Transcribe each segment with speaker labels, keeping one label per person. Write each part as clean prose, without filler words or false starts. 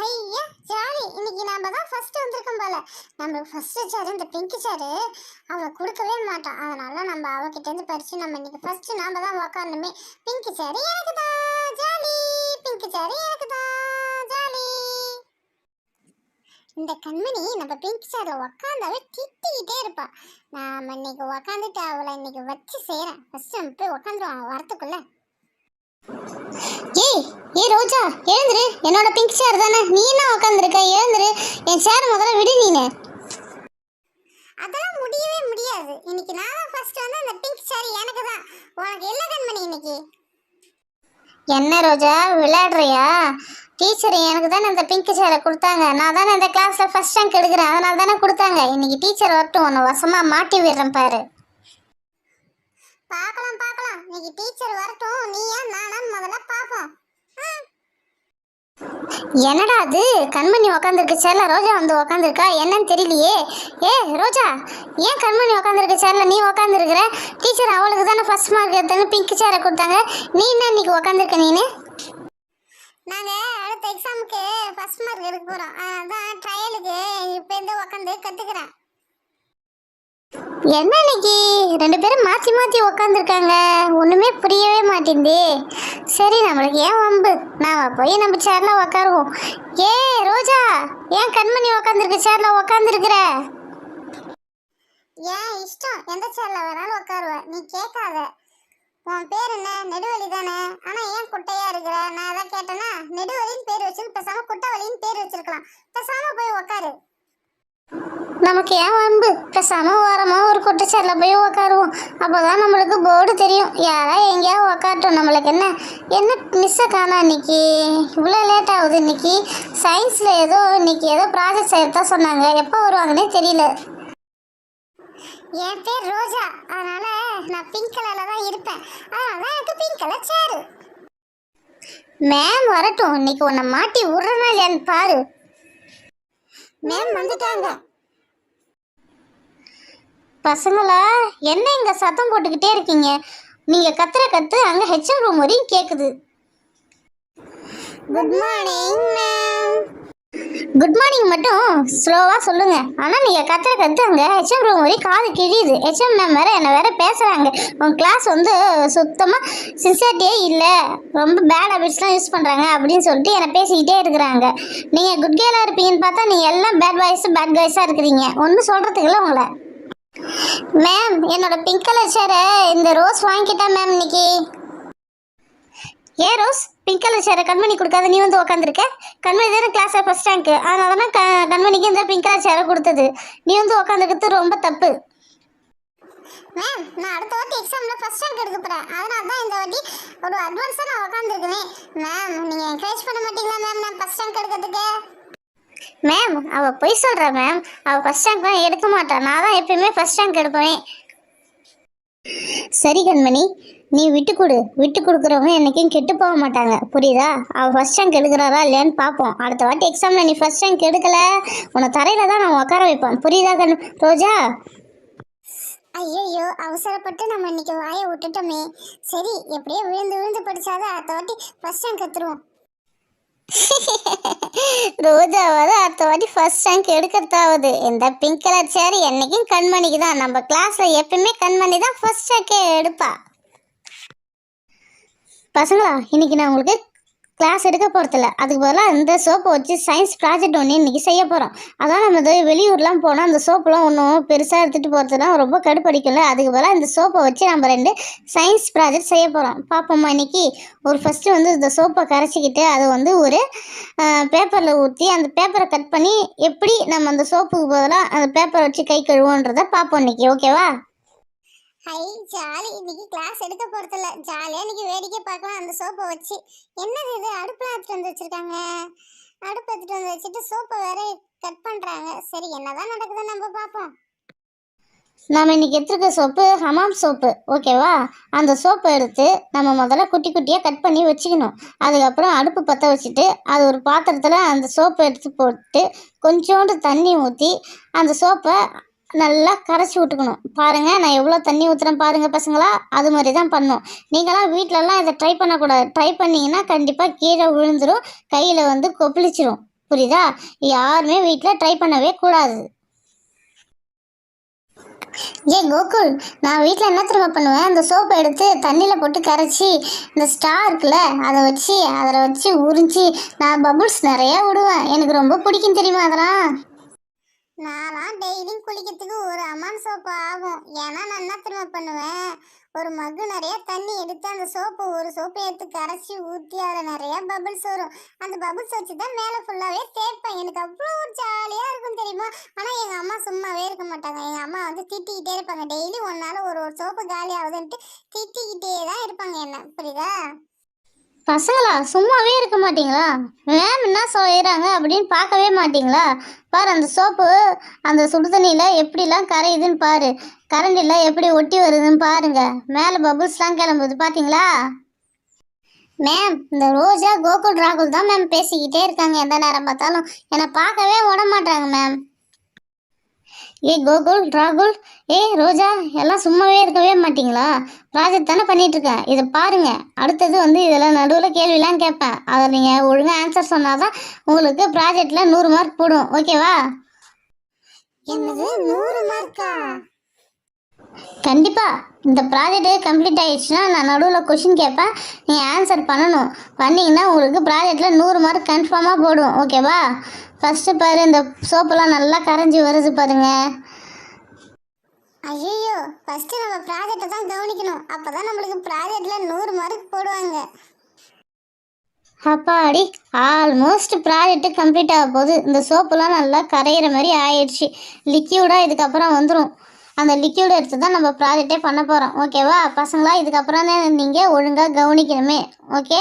Speaker 1: ஐயா ஜாலி, இன்னைக்கு நாம தான் ஃபர்ஸ்ட் வந்திருக்கோம் போல. நம்ம ஃபர்ஸ்ட் சேர் இந்த பிங்க் சேரு அவ கொடுக்கவே மாட்டான். அதனால நம்ம அவகிட்ட இருந்து பறிச்சு நம்ம இன்னைக்கு ஃபர்ஸ்ட் நாம தான் உட்காரணுமே. பிங்க் சேரு எனக்கு தான் ஜாலி, பிங்க் சேரு எனக்கு தான் ஜாலி. இந்த கண்மணி நம்ம பிங்க் சேர்ல உட்காந்தாவே திட்டிக்கிட்டே இருப்பா. நாம இன்னைக்கு உட்காந்துட்டு அவளை இன்னைக்கு வச்சு செய்யறேன். ஃபர்ஸ்ட் நம்ம போய் உட்காந்துருவான் வரத்துக்குள்ள. ஏய் ஏய் ரோஜா, எழுந்துரு. என்னோட பிங்க் சேர் தானே, நீ என்ன உட்காந்துருக்க? எழுந்துரு, என் சேர் முதல்ல விடு. நீனு அதெல்லாம் முடியவே முடியாது. இன்னைக்கு நான் தான் ஃபர்ஸ்ட் வந்து அந்த பிங்க் சேர் எனக்கு தான். உனக்கு இல்ல கண்மணி இன்னைக்கு. என்ன ரோஜா விளையாடுறியா? டீச்சர் எனக்கு தானே இந்த பிங்க் சேரை கொடுத்தாங்க. நான் தானே இந்த கிளாஸ்ல ஃபர்ஸ்ட் ரேங்க் எடுக்கிறேன், அதனால தானே கொடுத்தாங்க. இன்னைக்கு டீச்சர் வரட்டும், உன்னை வசமா மாட்டி விடுறேன் பாரு. பார்க்கலாம் பார்க்கலாம், இன்னைக்கு டீச்சர் வரட்டும். நீயா நானா முதல்ல பாப்போம். என்னடா அது, கண்மணி உக்காந்துருக்க சேர்ல ரோஜா வந்து உக்காந்துருக்கா, என்னன்னு தெரியலையே. ஏ ரோஜா, ஏன் கண்மணி உக்காந்துருக்க சேர்ல நீ உக்காந்துருக்குற? டீச்சர் அவளுக்கு தானே ஃபர்ஸ்ட் மார்க் எடுத்துன்னு பிங்க் சேரை கொடுத்தாங்க, நீ என்ன இன்னைக்கு உக்காந்துருக்க? நீனு நாங்கள் அடுத்த எக்ஸாமுக்கு ஃபர்ஸ்ட் மார்க் எடுக்க போகிறோம், அதான் ட்ரையலுக்கு இப்போ இருந்து உக்காந்து கற்றுக்குறேன். என்ன இன்னைக்கு ரெண்டு பேரும் மாற்றி மாற்றி உக்காந்துருக்காங்க, ஒன்றுமே புரியவே மாட்டேங்குது. சரி நம்மளுக்கு ஏன் வம்பு, நாம் போய் நம்ம சேரில் உக்காருவோம். ஏ ரோஜா, ஏன் கண்மணி உக்காந்துருக்க சேரில் உக்காந்துருக்குற? ஏன் இஷ்டம், எந்த சேரில் வேணாலும் உக்காருவேன், நீ கேட்காத. உன் பேர் என்ன? நெடுவலி தானே. ஆனால் ஏன் குட்டையா இருக்கிற? நான் அதான் கேட்டேன்னா, நெடுவலின்னு பேர் வச்சு பேசாமல் குட்டவலின்னு பேர் வச்சிருக்கலாம். பேசாமல் போய் உக்காரு. நமக்கு ஏன் வம்பு, பேசாமல் ஓரமாக ஒரு குட்டச்சேரில் போய் உக்காருவோம். அப்போ தான் நம்மளுக்கு போர்டு தெரியும். யாரா எங்கேயா உக்காரட்டும், நம்மளுக்கு என்ன என்ன மிஸ்ஸை காணா இன்னைக்கு. இவ்வளோ லேட் ஆகுது இன்னைக்கு. சயின்ஸில் இன்னைக்கு ஏதோ ப்ராஜெக்ட் செய்யறதா சொன்னாங்க, எப்போ வருவாங்கன்னே தெரியல. என் பேர் ரோஜா, அதனால நான் பிங்க் கலரில் தான் இருப்பேன், அதனால தான் எனக்கு பிங்க் கலர் சேரு. மேம் வரட்டும், இன்னைக்கு உன்னை மாட்டி விடுறனா இல்லையான்னு பாரு. மேம் வந்துட்டாங்க. பசங்களா, என்ன இங்கே சத்தம் போட்டுக்கிட்டே இருக்கீங்க? நீங்கள் கத்துற கத்து அங்கே ஹெச்எம் ரூம் வரையும் கேட்குது. Good morning ma'am. Good morning மட்டும் ஸ்லோவாக சொல்லுங்கள். ஆனால் நீங்கள் கத்துற கத்து அங்கே ஹெச்எம் ரூம் வரையும் காது கிழியுது. ஹெச்எம் மேம் வேறு என்னை வேறு பேசுகிறாங்க. உங்கள் கிளாஸ் வந்து சுத்தமாக சின்சியரிட்டியே இல்லை, ரொம்ப பேட் ஹேபிட்ஸ்லாம் யூஸ் பண்ணுறாங்க அப்படின்னு சொல்லிட்டு என்னை பேசிக்கிட்டே இருக்கிறாங்க. நீங்கள் குட் கேர்ளாக இருப்பீங்கன்னு பார்த்தா நீங்கள் எல்லாம் பேட் காய்ஸாக இருக்கிறீங்க. ஒன்றும் சொல்கிறதுக்கு இல்லை உங்களை. மேம், என்னோட பிங்க் கலர் சேரை இந்த ரோஸ் வாங்கிக்கிட்டா மேம் இன்னைக்கு. ஏன் ரோஸ், பிங்க் கலர் சேரை கண்மணி கொடுக்காத நீ வந்து உக்காந்துருக்க? கண்மணி தானே கிளாஸில் ஃபர்ஸ்ட் ரேங்க்கு, அதனால தான் கண்மணிக்கு இந்த பிங்க் கலர் சேரை கொடுத்தது. நீ வந்து உக்காந்துக்கிறது ரொம்ப தப்பு. மேம், நான் அடுத்த வாட்டி எக்ஸாமில் ஃபர்ஸ்ட் ரேங்க் எடுக்க போகிறேன், அதனால தான் இந்த வாட்டி ஒரு அட்வான்ஸாக நான் உக்காந்துருக்கேன். மேம், நீங்கள் என்கரேஜ் பண்ண மாட்டீங்களா மேம் நான் ஃபர்ஸ்ட் ரேங்க் எடுக்கிறதுக்கு? மேம், அவள் பொய் சொல்கிறா மேம். அவள் ஃபர்ஸ்ட் ரேங்க் தான் எடுக்க மாட்டாள், நான் தான் எப்பயுமே ஃபர்ஸ்ட் ரேங்க் எடுப்பேன். சரி கண்மணி, நீ விட்டு கொடுக்குறவங்க என்றைக்கும் கெட்டு போக மாட்டாங்க, புரியுதா? அவள் ஃபர்ஸ்ட் ரேங்க் எடுக்கிறாரா இல்லையான்னு பார்ப்போம். அடுத்த வாட்டி எக்ஸாமில் நீ ஃபர்ஸ்ட் ரேங்க் எடுக்கலை, உன்னை தரையில் தான் நான் உட்கார வைப்பேன், புரியுதா ரோஜா? ஐயோ, அவசரப்பட்டு நம்ம இன்னைக்கு வாயை விட்டுட்டோமே. சரி, எப்படியோ விழுந்து படிச்சாதான் அடுத்த வாட்டி ஃபர்ஸ்ட் ரேங்க் எடுத்துருவோம். ரோஜாவது அடுத்த வாட்டி ஃபர்ஸ்ட் ரேங்க் எடுக்கிறதாவது. இந்த பிங்க் கலர் சேர் என்னைக்கும் கண்மணிக்கு தான். நம்ம கிளாஸ்ல எப்பயுமே கண்மணி தான் ஃபர்ஸ்ட் ரேங்க் எடுப்பா. பசங்களா, இன்னைக்கு நான் உங்களுக்கு கிளாஸ் எடுக்க போகிறதில்ல, அதுக்கு பதிலாக இந்த சோப்பை வச்சு சயின்ஸ் ப்ராஜெக்ட் ஒன்று இன்றைக்கி செய்ய போகிறோம். அதான் நம்ம வெளியூர்லாம் போனால் அந்த சோப்பெலாம் ஒன்றும் பெருசாக எடுத்துகிட்டு போகிறதுலாம் ரொம்ப கடுப்படிக்கல. அதுக்கு பதிலாக இந்த சோப்பை வச்சு நம்ம 2 சயின்ஸ் ப்ராஜெக்ட் செய்ய போகிறோம். பார்ப்போம்மா இன்றைக்கி. ஒரு ஃபஸ்ட்டு வந்து இந்த சோப்பை கரைச்சிக்கிட்டு அதை வந்து ஒரு பேப்பரில் ஊற்றி அந்த பேப்பரை கட் பண்ணி எப்படி நம்ம அந்த சோப்புக்கு பதிலாக அந்த பேப்பரை வச்சு கை கழுவோன்றதை பார்ப்போம் இன்றைக்கி. ஓகேவா? ஹை ஜாலி, இன்னைக்கு கிளாஸ் எடுக்க போகிறதில்ல, ஜாலியாக இன்னைக்கு வேடிக்கை பார்க்கலாம் அந்த சோப்பை வச்சு. என்னது இது, அடுப்பில் எடுத்துகிட்டு வந்து வச்சுருக்காங்க. அடுப்பு எடுத்துகிட்டு வந்து வச்சுட்டு சோப்பை வேற கட் பண்ணுறாங்க. சரி, என்னதான் நடக்குதுன்னு நம்ம பார்ப்போம். நம்ம இன்னைக்கு எடுத்துருக்க சோப்பு ஹமாம் சோப்பு, ஓகேவா? அந்த சோப்பை எடுத்து நம்ம முதல்ல குட்டி குட்டியாக கட் பண்ணி வச்சுக்கணும். அதுக்கப்புறம் அடுப்பு பற்ற வச்சுட்டு அது ஒரு பாத்திரத்தில் அந்த சோப்பை எடுத்து போட்டு கொஞ்சோண்டு தண்ணி ஊற்றி அந்த சோப்பை நல்லா கரைச்சி விட்டுக்கணும். பாருங்கள், நான் எவ்வளோ தண்ணி ஊற்றுறேன் பாருங்கள் பசங்களா. அது மாதிரி தான் பண்ணும். நீங்களாம் வீட்டிலலாம் இதை ட்ரை பண்ணக்கூடாது. ட்ரை பண்ணிங்கன்னா கண்டிப்பாக கீழே விழுந்துடும், கையில் வந்து கொப்பளிச்சிடும், புரியுதா? யாருமே வீட்டில் ட்ரை பண்ணவே கூடாது. கோகுல், நான் வீட்டில் என்ன திரும்ப பண்ணுவேன், அந்த சோப்பை எடுத்து தண்ணியில் போட்டு கரைச்சி இந்த ஸ்டார் இருக்குல்ல அதை வச்சு அதில் வச்சு உறிஞ்சி நான் பபுள்ஸ் நிறையா விடுவேன். எனக்கு ரொம்ப பிடிக்கும் தெரியுமா அதெல்லாம்.
Speaker 2: நான்லாம் டெய்லியும் குளிக்கிறதுக்கு ஒரு அமான் சோப்பு ஆகும். ஏன்னா நான் என்ன திரும்ப பண்ணுவேன், ஒரு மக்கு நிறைய தண்ணி எடுத்து அந்த சோப்பு ஒரு சோப்பை எடுத்து கரைச்சி ஊற்றி அதில் நிறைய பபிள்ஸ் வரும். அந்த பபிள்ஸ் வச்சு தான் மேலே ஃபுல்லாகவே தேய்ப்பேன். எனக்கு அவ்வளோ ஒரு ஜாலியாக இருக்கும் தெரியுமா. ஆனால் எங்கள் அம்மா சும்மாவே இருக்க மாட்டாங்க. எங்கள் அம்மா வந்து திட்டிக்கிட்டே இருப்பாங்க. டெய்லி ஒன்றால் ஒரு ஒரு சோப்பு காலி ஆகுதுன்ட்டு திட்டிக்கிட்டே தான் இருப்பாங்க என்ன, புரியுதா?
Speaker 1: பசங்களா சும்மாவே இருக்க மாட்டீங்களா? மேம் என்ன செய்கிறாங்க அப்படின்னு பார்க்கவே மாட்டீங்களா? பாரு அந்த சோப்பு அந்த சுடு தண்ணியில் எப்படிலாம் கரையுதுன்னு பாரு, கரண்டில் எப்படி ஒட்டி வருதுன்னு பாருங்க, மேலே பபுள்ஸ்லாம் கிளம்புது பார்த்தீங்களா? மேம், இந்த ரோஜா கோகுல் ராகுல் தான் மேம் பேசிக்கிட்டே இருக்காங்க எந்த நேரம் பார்த்தாலும். என்னை பார்க்கவே விட மாட்டாங்க மேம். கோகுல் ராகுல், ரோஜா, எல்லாம் சும்மாவே இருக்கவே மாட்டீங்களா? ப்ராஜெக்ட் தானே பண்ணிட்டு இருக்கேன், இதை பாருங்க. அடுத்தது வந்து இதெல்லாம் நடுவில் கேள்விலாம் கேட்பேன், அதை நீங்கள் ஒழுங்காக ஆன்சர் சொன்னாதான் உங்களுக்கு ப்ராஜெக்டில் 100 மார்க் போடும், ஓகேவா?
Speaker 2: என்னது 100 மார்க்கா?
Speaker 1: கண்டிப்பா. இந்த ப்ராஜெக்ட் கம்ப்ளீட் ஆயிடுச்சுன்னா நான் நடுவில் கொஷின் கேட்பேன், நீங்கள் ஆன்சர் பண்ணணும். பண்ணிங்கன்னா உங்களுக்கு ப்ராஜெக்டில் 100 மார்க் கன்ஃபார்மாக போடும், ஓகேவா? ஃபஸ்ட்டு பாரு, இந்த சோப்பெல்லாம் நல்லா கரைஞ்சி வருது பாருங்க.
Speaker 2: ஐயோ, ஃபஸ்ட்டு நம்ம ப்ராஜெக்டை தான் கவனிக்கணும். அப்போ தான் நம்மளுக்கு ப்ராஜெக்டில் 100 மார்க் போடுவாங்க.
Speaker 1: அப்பாடி, ஆல்மோஸ்ட் ப்ராஜெக்ட் கம்ப்ளீட் ஆக போகுது. இந்த சோப்புலாம் நல்லா கரையிற மாதிரி ஆயிடுச்சு. லிக்யூடாக இதுக்கப்புறம் வந்துடும். அந்த லிக்யூட் எடுத்து தான் நம்ம ப்ராஜெக்டே பண்ண போகிறோம், ஓகேவா? பசங்களா இதுக்கப்புறம் தான் நீங்கள் ஒழுங்காக கவனிக்கணுமே, ஓகே?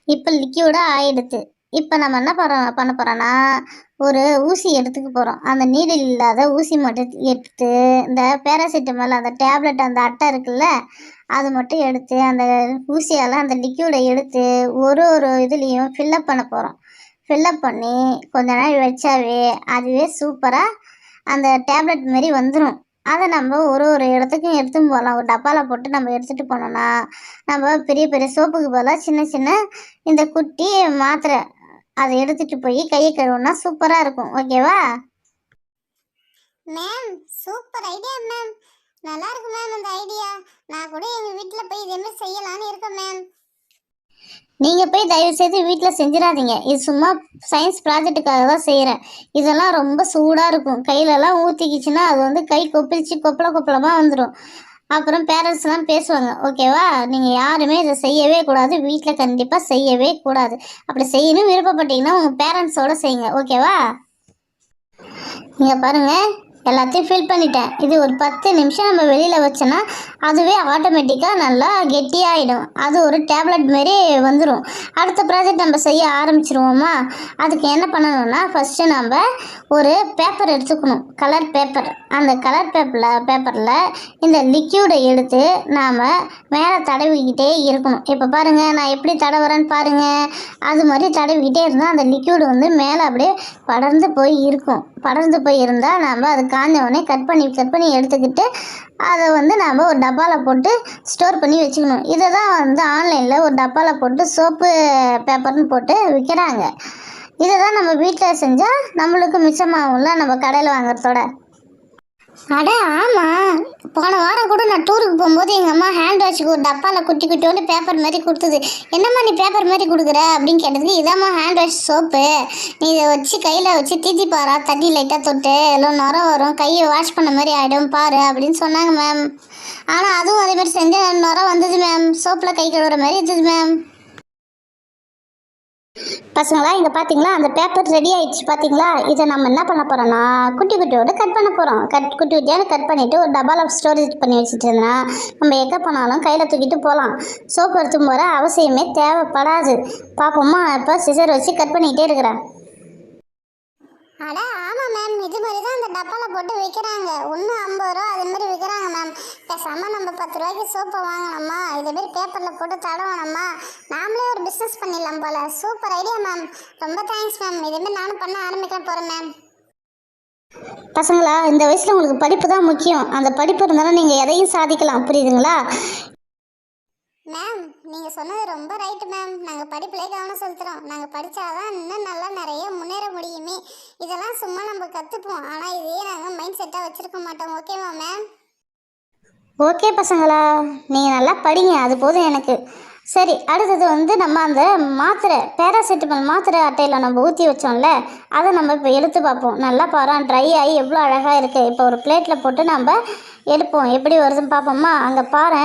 Speaker 1: இப்போ லிக்யூடாக ஆயிடுது. இப்போ நம்ம என்ன பண்ண போகிறோன்னா, ஒரு ஊசி எடுத்துக்க போகிறோம். அந்த நீடில் இல்லாத ஊசி மட்டும் எடுத்து, இந்த பேராசிட்டமால் அந்த டேப்லெட் அந்த அட்டை இருக்குல்ல, அது மட்டும் எடுத்து அந்த ஊசியால் அந்த லிக்யூடை எடுத்து ஒரு ஒரு இதுலேயும் ஃபில்லப் பண்ண போகிறோம். ஃபில்லப் பண்ணி கொஞ்ச நாள் வச்சாவே அதுவே சூப்பராக அந்த டேப்லெட் மாரி வந்துடும். அதை நம்ம ஒரு ஒரு இடத்துக்கும் எடுத்துன்னு போகலாம். ஒரு டப்பாவில் போட்டு நம்ம எடுத்துகிட்டு போனோம்னா நம்ம பெரிய பெரிய சோப்புக்கு பதிலாக சின்ன சின்ன இந்த குட்டி மாத்திரை அதை எடுத்துகிட்டு போய் கையை கழுவுனா சூப்பராக இருக்கும், ஓகேவா?
Speaker 2: Ma'am, super idea ma'am. நல்லா இருக்கு மேம் இந்த ஐடியா. நான் கூட எங்கள் வீட்டில் போய் இதேமாதிரி செய்யலான்னு இருக்கேன் மேம்.
Speaker 1: நீங்கள் போய் தயவு செய்து வீட்டில் செஞ்சிடாதீங்க. இது சும்மா சயின்ஸ் ப்ராஜெக்டுக்காக தான் செய்கிறேன். இதெல்லாம் ரொம்ப சூடாக இருக்கும். கையிலலாம் ஊற்றிக்கிச்சுன்னா அது வந்து கை கொப்பளிச்சு கொப்பளமாக வந்துடும். அப்புறம் பேரண்ட்ஸ்லாம் பேசுவாங்க, ஓகேவா? நீங்கள் யாருமே இதை செய்யவே கூடாது. வீட்டில் கண்டிப்பாக செய்யவே கூடாது. அப்படி செய்யணும் விருப்பப்பட்டீங்கன்னா உங்கள் பேரண்ட்ஸோடு செய்யுங்க, ஓகேவா? நீங்கள் பாருங்கள், எல்லாத்தையும் ஃபில் பண்ணிட்டேன். இது ஒரு 10 நிமிஷம் நம்ம வெளியில் வச்சோன்னா அதுவே ஆட்டோமேட்டிக்காக நல்லா கெட்டியாகிடும். அது ஒரு டேப்லெட் மாரி வந்துடும். அடுத்த ப்ராஜெக்ட் நம்ம செய்ய ஆரம்பிச்சிருவோமா? அதுக்கு என்ன பண்ணணும்னா, ஃபஸ்ட்டு நம்ம ஒரு பேப்பர் எடுத்துக்கணும், கலர் பேப்பர். அந்த கலர் பேப்பரில் இந்த லிக்யூடை எடுத்து நாம் மேலே தடவிக்கிட்டே இருக்கணும். இப்போ பாருங்கள், நான் எப்படி தடவுறேன்னு பாருங்கள். அது மாதிரி தடவிக்கிட்டே இருந்தால் அந்த லிக்யூடு வந்து மேலே அப்படியே படர்ந்து போய் இருக்கும். படர்ந்து போய் இருந்தால் நம்ம அது காஞ்சவொடனே கட் பண்ணி எடுத்துக்கிட்டு அதை வந்து நாம் ஒரு டப்பாவில் போட்டு ஸ்டோர் பண்ணி வச்சுக்கணும். இதை தான் வந்து ஆன்லைனில் ஒரு டப்பாவில் போட்டு சோப்பு பேப்பர்னு போட்டு விற்கிறாங்க. இதை தான் நம்ம வீட்டில் செஞ்சால் நம்மளுக்கு மிச்சமாகும்ல நம்ம கடையில் வாங்குறதோட.
Speaker 2: அட ஆமாம், போன வாரம் கூட நான் டூருக்கு போகும்போது எங்கள் அம்மா ஹேண்ட் வாஷுக்கு ஒரு டப்பாவில் குட்டி குட்டியோண்டு பேப்பர் மாதிரி கொடுத்தது. என்னம்மா நீ பேப்பர் மாதிரி கொடுக்குற அப்படின்னு கேட்டதுக்கு, இதாம்மா ஹேண்ட் வாஷ் சோப்பு, நீ இதை வச்சு கையில் வச்சு தீத்தி பாரா, தண்ணி லைட்டாக தொட்டு எல்லாம் நுரம் வரும், கையை வாஷ் பண்ண மாதிரி ஆகிடும் பாரு அப்படின்னு சொன்னாங்க மேம். ஆனால் அதுவும் அதேமாதிரி செஞ்சு நுரம் வந்தது மேம். சோப்பில் கை கழுவுற மாதிரி இருந்தது மேம்.
Speaker 1: பசங்களா, இங்கே பார்த்தீங்களா அந்த பேப்பர் ரெடி ஆகிடுச்சு பார்த்தீங்களா? இதை நம்ம என்ன பண்ண போகிறோன்னா குட்டி குட்டியோடு கட் பண்ண போகிறோம். குட்டி குட்டியோடு கட் பண்ணிவிட்டு ஒரு டப்பாவில் ஸ்டோரேஜ் பண்ணி வச்சுட்டோம்னா நம்ம எங்கே போனாலும் கையில் தூக்கிட்டு போகலாம். சோப்பு எடுத்து போகிற அவசியமே தேவைப்படாது. பார்ப்போமா? இப்போ சிசர் வச்சு கட் பண்ணிக்கிட்டே இருக்கிறேன்.
Speaker 2: அட ஆமாம் மேம், இது மாதிரி தான் இந்த டப்பாவில் போட்டு விற்கிறாங்க. ஒன்று 50 ரூபா அது மாதிரி விற்கிறாங்க மேம். பேசாமல் நம்ம 10 ரூபாய்க்கு சோப்பை வாங்கினோம்மா, இதேமாரி பேப்பரில் போட்டு தடவணும்மா, நாமளே ஒரு பிஸ்னஸ் பண்ணிடலாம் போல். சூப்பர் ஐடியா மேம், ரொம்ப தேங்க்ஸ் மேம். இதேமாரி நானும் பண்ண ஆரம்பிக்க போகிறேன் மேம்.
Speaker 1: பசங்களா, இந்த வயசில் உங்களுக்கு படிப்பு தான் முக்கியம். அந்த படிப்பு இருந்தாலும் நீங்கள் எதையும் சாதிக்கலாம், புரியுதுங்களா?
Speaker 2: மேம், நீங்கள் சொன்னது ரொம்ப ரைட்டு மேம். நாங்கள் படிப்பிலே கவனம் செலுத்துகிறோம். நாங்கள் படித்தாதான் இன்னும் நல்லா நிறைய முன்னேற முடியுமே. இதெல்லாம் சும்மா நம்ம கற்றுப்போம், ஆனால் இதையே நாங்கள் மைண்ட் செட்டாக வச்சுருக்க மாட்டோம். ஓகேவா மேம்?
Speaker 1: ஓகே பசங்களா, நீங்கள் நல்லா படிங்க, அது போதும் எனக்கு. சரி, அடுத்தது வந்து நம்ம அந்த மாத்திரை பேராசிட்டமல் மாத்திரை அட்டையில் நம்ம ஊற்றி வச்சோம்ல, அதை நம்ம இப்போ எடுத்து பார்ப்போம். நல்லா பாரு, ட்ரை ஆகி எவ்வளோ அழகாக இருக்குது. இப்போ ஒரு பிளேட்டில் போட்டு நம்ம எடுப்போம், எப்படி வருதுன்னு பார்ப்போம்மா. அங்கே பாரு,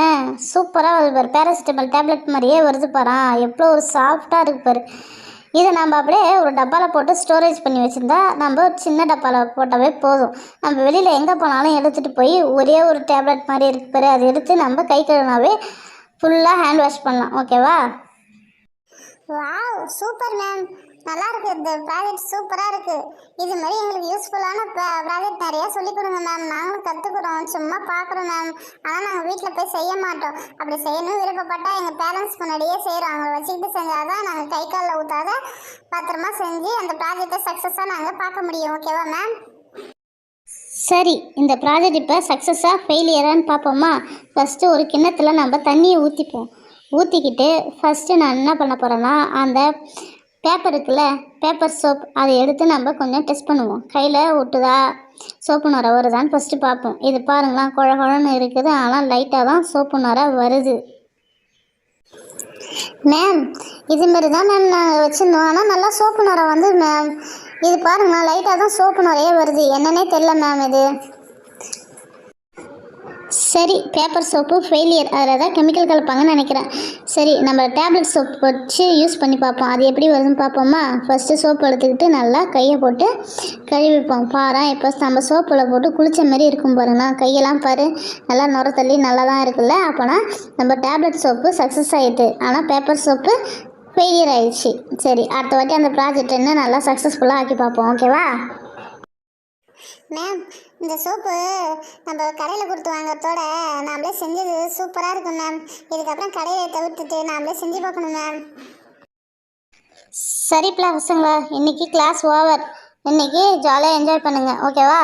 Speaker 1: சூப்பராக வருது பாரு, பேராசிட்டமல் டேப்லெட் மாதிரியே வருது பாரு, எவ்வளோ ஒரு சாஃப்டாக இருக்குது பாரு. இதை நம்ம அப்படியே ஒரு டப்பாவில் போட்டு ஸ்டோரேஜ் பண்ணி வச்சுருந்தா நம்ம ஒரு சின்ன டப்பாவில் போட்டாவே போதும். நம்ம வெளியில் எங்கே போனாலும் எடுத்துகிட்டு போய் ஒரே ஒரு டேப்லெட் மாதிரி இருக்கு பாரு, அதை எடுத்து நம்ம கை கழுவினாவே ஃபுல்லாக ஹேண்ட் வாஷ் பண்ணலாம். ஓகேவா?
Speaker 2: Wow, super ma'am. நல்லா இருக்கு, இந்த ப்ராஜெக்ட் சூப்பராக இருக்குது. இது மாதிரி எங்களுக்கு யூஸ்ஃபுல்லான ப்ராஜெக்ட் நிறையா சொல்லிக் கொடுங்க மேம். நாங்களும் கற்றுக்குறோம், சும்மா பார்க்குறோம் மேம். ஆனால் நாங்கள் வீட்டில் போய் செய்ய மாட்டோம். அப்படி செய்யணும் விருப்பப்பட்டால் எங்கள் பேரண்ட்ஸ் முன்னாடியே செய்கிறோம். அவங்கள வச்சுக்கிட்டு செஞ்சால் தான் நாங்கள் கை காலில் ஊற்றாத பத்திரமா செஞ்சு அந்த ப்ராஜெக்டை சக்ஸஸாக நாங்கள் பார்க்க முடியும். ஓகேவா மேம்?
Speaker 1: சரி, இந்த ப்ராஜெக்ட் இப்போ சக்ஸஸாக ஃபெயிலியரான்னு பார்ப்போமா. ஃபஸ்ட்டு ஒரு கிண்ணத்தில் நம்ம தண்ணியை ஊற்றிப்போம். ஊற்றிக்கிட்டு ஃபஸ்ட்டு நான் என்ன பண்ண போகிறேன்னா, அந்த பேப்பர் இருக்குல்ல, பேப்பர் சோப், அதை எடுத்து நம்ம கொஞ்சம் டெஸ்ட் பண்ணுவோம். கையில் ஒட்டுதா, சோப்பு நுரை வருதான்னு ஃபஸ்ட்டு பார்ப்போம். இது பாருங்களேன், குழ குழன்னு இருக்குது, ஆனால் லைட்டாக தான் சோப்பு நுரை வருது. மேம், இதுமாரி தான் மேம் நாங்கள் வச்சுருந்தோம், ஆனால் நல்லா சோப்பு நுரை வந்து மேம். இது பாருங்களா, லைட்டாக தான் சோப்பு நுரையே வருது, என்னன்னே தெரில மேம் இது. சரி, பேப்பர் சோப்பு ஃபெயிலியர், அதில் தான் கெமிக்கல் கலப்பாங்கன்னு நினைக்கிறேன். சரி, நம்ம டேப்லெட் சோப் வச்சு யூஸ் பண்ணி பார்ப்போம், அது எப்படி வருதுன்னு பார்ப்போமா. ஃபஸ்ட்டு சோப்பு எடுத்துக்கிட்டு நல்லா கையை போட்டு கழுவிப்போம். பாரு, இப்போ நம்ம சோப்பில் போட்டு குளித்த மாதிரி இருக்கும் பாருங்கண்ணா, கையெல்லாம் பாரு நல்லா நுர தள்ளி நல்லா தான் இருக்குல்ல. அப்போனா நம்ம டேப்லெட் சோப்பு சக்ஸஸ் ஆகிட்டு, ஆனால் பேப்பர் சோப்பு ஃபெயிலியர் ஆயிடுச்சு. சரி, அடுத்த வாட்டி அந்த ப்ராஜெக்ட் என்ன நல்லா சக்ஸஸ்ஃபுல்லாக ஆக்கி பார்ப்போம். ஓகேவா
Speaker 2: மேம்? இந்த சோப்பு நம்ம கடையில் கொடுத்து வாங்குறதோட நாமளே செஞ்சது சூப்பராக இருக்கும் மேம். இதுக்கப்புறம் கடையை தவிர்த்துட்டு நாமளே செஞ்சு பார்க்கணும் மேம்.
Speaker 1: சரிப்பா பசங்களா, இன்னைக்கு கிளாஸ் ஓவர். இன்னைக்கு ஜாலியாக என்ஜாய் பண்ணுங்க. ஓகேவா?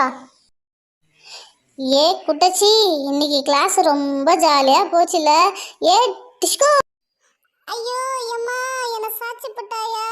Speaker 1: ஏ குட்டச்சி, இன்னைக்கு கிளாஸ் ரொம்ப ஜாலியாக போச்சுல. ஏ டிஷ்கோ.
Speaker 2: ஐயோ அம்மா, என்னை சாட்சி போட்டாயா?